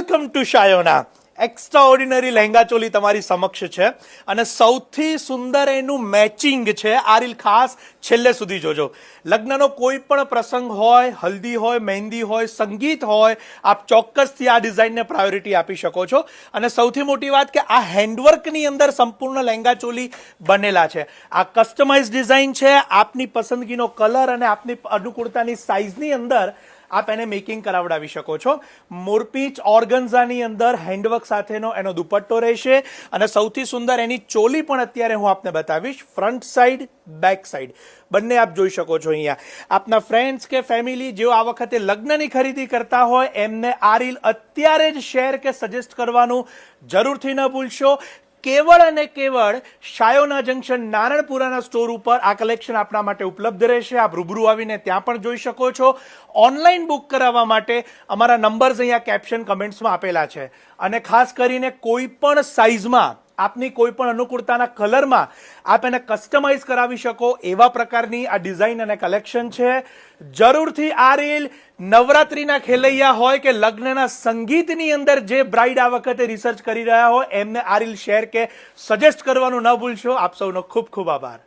Welcome to Shayona. Extraordinary lehenga choli તમારી સમક્ષ છે અને સૌથી સુંદર એનું મેચિંગ છે. આ રીલ ખાસ છેલ્લે સુધી જોજો. લગ્નનો કોઈ પણ પ્રસંગ હોય, હલ્દી હોય, મહેંદી હોય, સંગીત હોય, આપ ચોક્કસથી આ ડિઝાઇનને પ્રાયોરિટી આપી શકો છો. અને સૌથી મોટી વાત કે આ હેન્ડવર્કની અંદર સંપૂર્ણ લહેંગા ચોલી બનેલા છે. આ કસ્ટમાઇઝ ડિઝાઇન છે. આપની પસંદગીનો કલર અને આપની અનુકૂળતાની સાઇઝની અંદર આપ એને મેકિંગ કરાવડાવી શકો છો. મોરપીચ ઓર્ગન્ઝાની અંદર હેન્ડવર્ક સાથેનો એનો દુપટ્ટો રહેશે અને સૌથી સુંદર એની ચોલી પણ અત્યારે હું આપને બતાવીશ. ફ્રન્ટ સાઈડ, બેક સાઈડ બંને આપ જોઈ શકો છો. અહીંયા આપના ફ્રેન્ડ્સ કે ફેમિલી જેઓ આ વખતે લગ્નની ખરીદી કરતા હોય એમને આ રીલ અત્યારે જ શેર કે સજેસ્ટ કરવાનું જરૂરથી ન ભૂલશો. કેવળ અને કેવળ શાયોના જંકશન નારણપુરાના સ્ટોર ઉપર આ કલેક્શન આપણા માટે ઉપલબ્ધ રહેશે. આપ રૂબરૂ આવીને ત્યાં પણ જોઈ શકો છો. ઓનલાઈન બુક કરાવવા માટે અમારા નંબર્સ અહીંયા કેપ્શન કમેન્ટ્સમાં આપેલા છે. અને ખાસ કરીને કોઈ પણ સાઇઝમાં આપની કોઈ પણ અનુકૂળતાના કલરમાં આપ એને કસ્ટમાઇઝ કરાવી શકો એવા પ્રકારની આ ડિઝાઇન અને કલેક્શન છે. જરૂરથી આ રીલ નવરાત્રીના ખેલૈયા હોય કે લગ્નના સંગીતની અંદર જે બ્રાઇડ આ વખતે રિસર્ચ કરી રહ્યા હોય એમને આ રીલ શેર કે સજેસ્ટ કરવાનું ન ભૂલશો. આપ સૌનો ખૂબ ખૂબ આભાર.